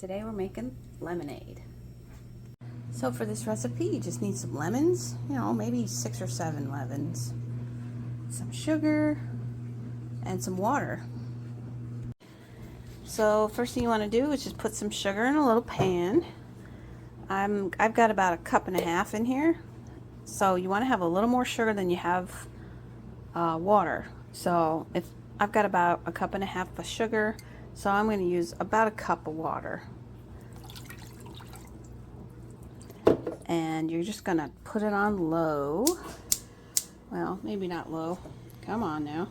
Today we're making lemonade. So for this recipe, you just need some lemons, maybe 6 or 7 lemons, some sugar, and some water. So first thing you want to do is just put some sugar in a little pan. I've got about 1.5 cups in here. So you want to have a little more sugar than you have water. So if I've got about 1.5 cups of sugar, so I'm going to use about 1 cup of water. And you're just going to put it on low. Well, maybe not low. Come on now.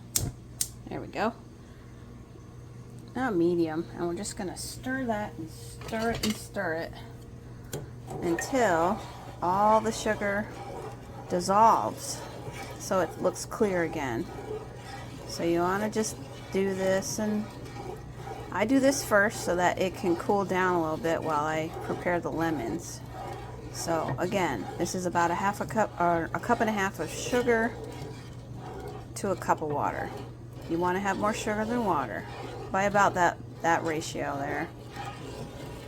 There we go. Now medium. And we're just going to stir that and stir it and stir it until all the sugar dissolves so it looks clear again. So you want to just do this, and I do this first so that it can cool down a little bit while I prepare the lemons. So again, this is about 1/2 cup or 1.5 cups of sugar to 1 cup of water. You want to have more sugar than water by about that ratio there.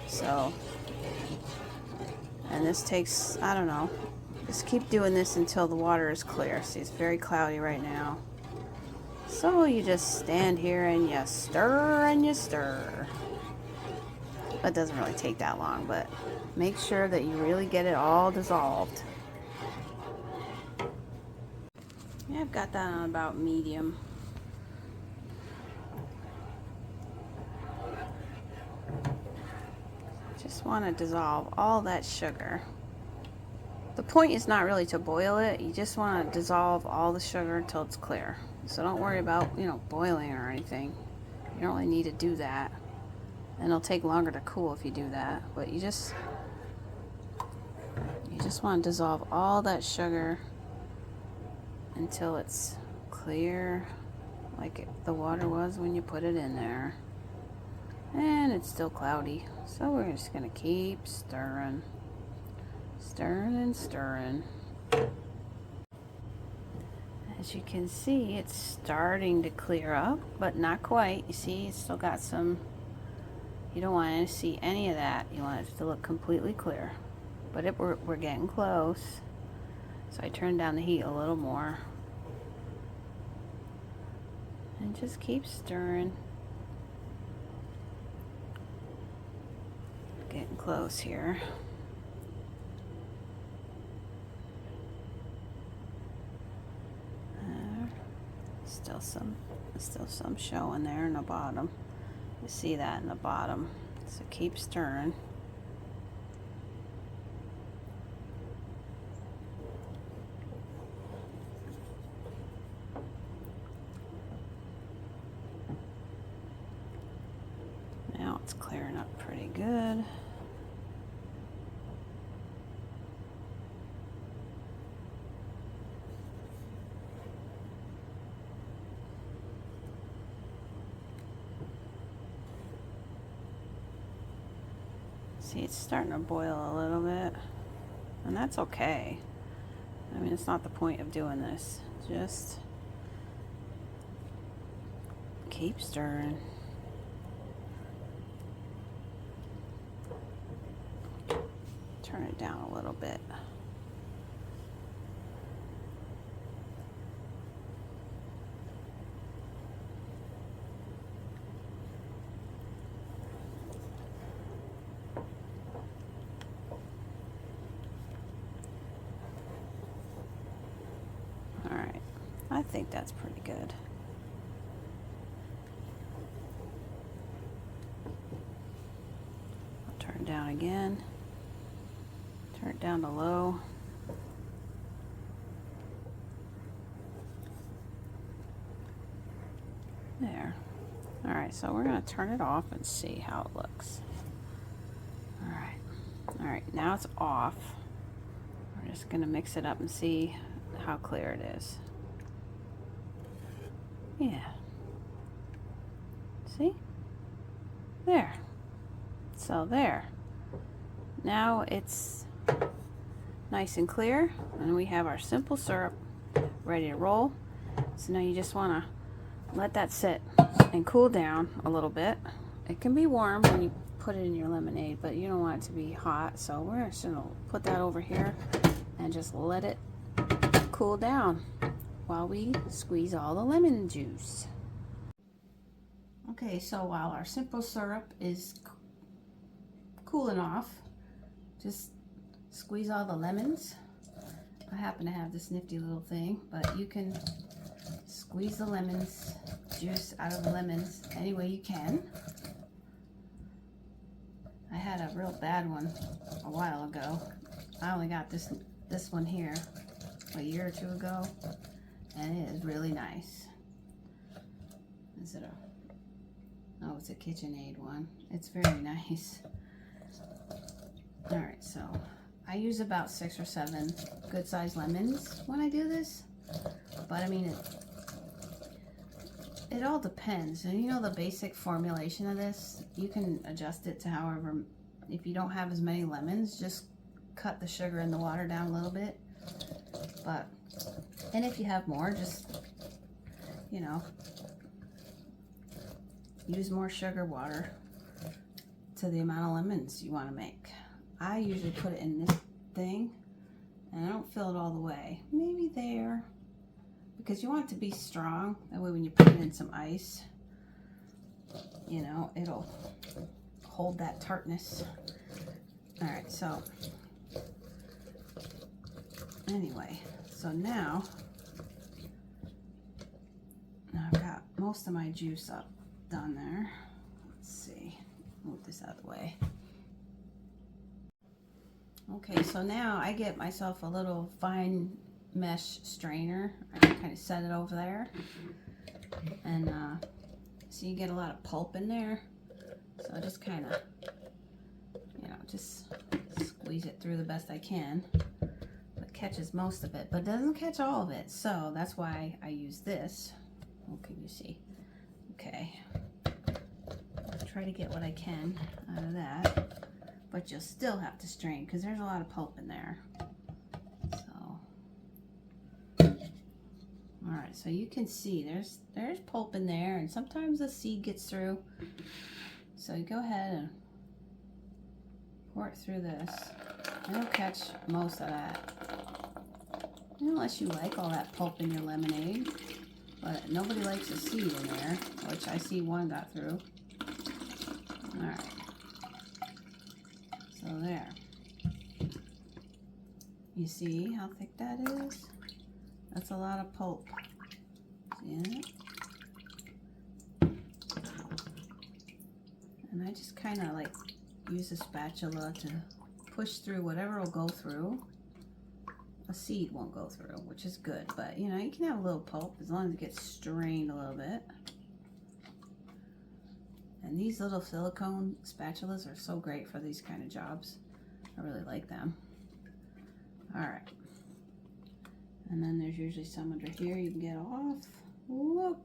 So, and this takes, I don't know, just keep doing this until the water is clear. See, it's very cloudy right now. So you just stand here and you stir and you stir. It doesn't really take that long, but make sure that you really get it all dissolved. Yeah, I've got that on about medium. Just want to dissolve all that sugar. The point is not really to boil it. You just want to dissolve all the sugar until it's clear. So don't worry about, boiling or anything. You don't really need to do that. And it'll take longer to cool if you do that. But you just want to dissolve all that sugar until it's clear, like the water was when you put it in there. And it's still cloudy. So we're just going to keep stirring. Stirring and stirring. As you can see, it's starting to clear up, but not quite. You see, it's still got some, you don't want to see any of that. You want it to look completely clear. But we're getting close. So I turned down the heat a little more. And just keep stirring. Getting close here. Still some showing there in the bottom. You see that in the bottom. So keep stirring. Now it's clearing up pretty good. See, it's starting to boil a little bit, and that's okay. I mean, it's not the point of doing this. Just keep stirring. Turn it down a little bit. Alright, I think that's pretty good. I'll turn it down again. Turn it down to low. There. Alright, so we're going to turn it off and see how it looks. Alright. Alright, now it's off. We're just going to mix it up and see how clear it is. Yeah. See? There. So there. Now it's nice and clear, and we have our simple syrup ready to roll. So now you just want to let that sit and cool down a little bit it can be warm when you put it in your lemonade, but you don't want it to be hot. So we're just gonna put that over here and just let it cool down while we squeeze all the lemon juice. Okay, so while our simple syrup is cooling off, just squeeze all the lemons. I happen to have this nifty little thing, but you can squeeze the lemons, juice out of the lemons any way you can. I had a real bad one a while ago. I only got this one here a year or two ago, and it is really nice. Is it a, oh, it's a KitchenAid one. It's very nice. All right, so I use about 6 or 7 good sized lemons when I do this, but I mean it all depends. And you know the basic formulation of this, you can adjust it to however. If you don't have as many lemons, just cut the sugar and the water down a little bit. But and if you have more, just, you know, use more sugar water to the amount of lemons you want to make. I usually put it in this thing, and I don't fill it all the way. Maybe there, because you want it to be strong. That way when you put it in some ice, you know, it'll hold that tartness. All right, so anyway, so now I've got most of my juice up done there. Let's see, move this out of the way. Okay, so now I get myself a little fine mesh strainer. I kind of set it over there, and so you get a lot of pulp in there. So I just kind of, you know, just squeeze it through the best I can. It catches most of it, but doesn't catch all of it. So that's why I use this. What can you see? Okay, I'll try to get what I can out of that. But you'll still have to strain because there's a lot of pulp in there. So, all right, so you can see there's pulp in there, and sometimes the seed gets through. So you go ahead and pour it through this, and it'll catch most of that. Unless you like all that pulp in your lemonade, but nobody likes a seed in there, which I see one got through. All right. So there. You see how thick that is? That's a lot of pulp. See it? And I just kind of like use a spatula to push through whatever will go through. A seed won't go through, which is good, but you know, you can have a little pulp as long as it gets strained a little bit. And these little silicone spatulas are so great for these kind of jobs. I really like them. All right. And then there's usually some under here you can get off. Whoop.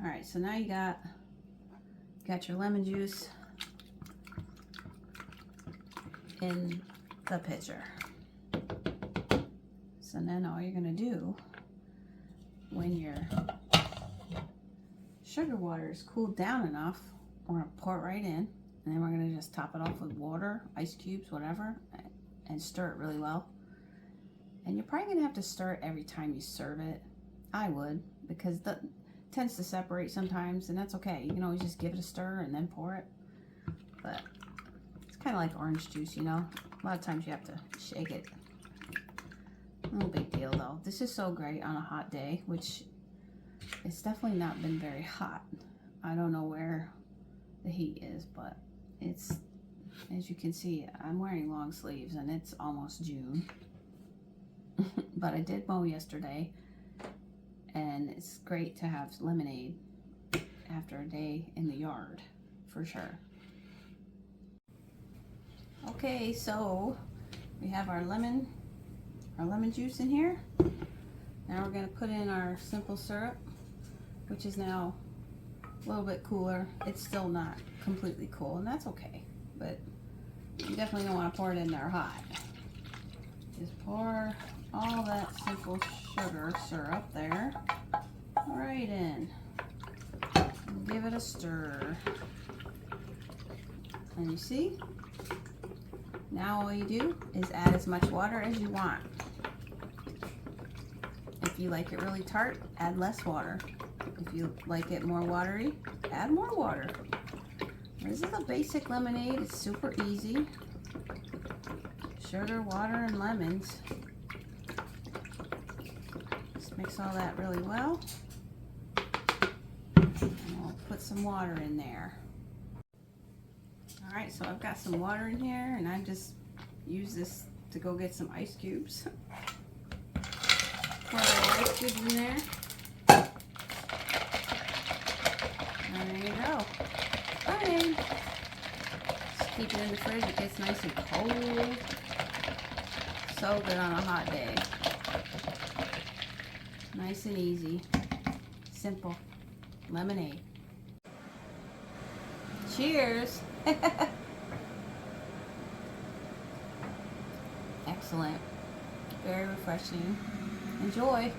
All right, so now you got your lemon juice in the pitcher. So then all you're gonna do when your sugar water is cooled down enough, we're gonna pour it right in, and then we're gonna just top it off with water, ice cubes, whatever, and stir it really well. And you're probably gonna have to stir it every time you serve it. I would, because it tends to separate sometimes, and that's okay. You can always just give it a stir and then pour it. But it's kind of like orange juice, you know. A lot of times you have to shake it. No big deal though. This is so great on a hot day, which it's definitely not been very hot. I don't know where the heat is, but it's, as you can see, I'm wearing long sleeves and it's almost June. But I did mow yesterday, and it's great to have lemonade after a day in the yard, for sure. Okay, so we have our lemon juice in here. Now we're going to put in our simple syrup, which is now a little bit cooler. It's still not completely cool, and that's okay, but you definitely don't want to pour it in there hot. Just pour all that simple sugar syrup there right in. And give it a stir. And you see, now all you do is add as much water as you want. If you like it really tart, add less water. If you like it more watery, add more water. This is a basic lemonade. It's super easy. Sugar, water, and lemons. Just mix all that really well. And we'll put some water in there. Alright, so I've got some water in here, and I just use this to go get some ice cubes. Pour the ice cubes in there. And there you go. Lemonade. Just keep it in the fridge. It gets nice and cold. So good on a hot day. Nice and easy. Simple. Lemonade. Cheers! Excellent. Very refreshing. Enjoy.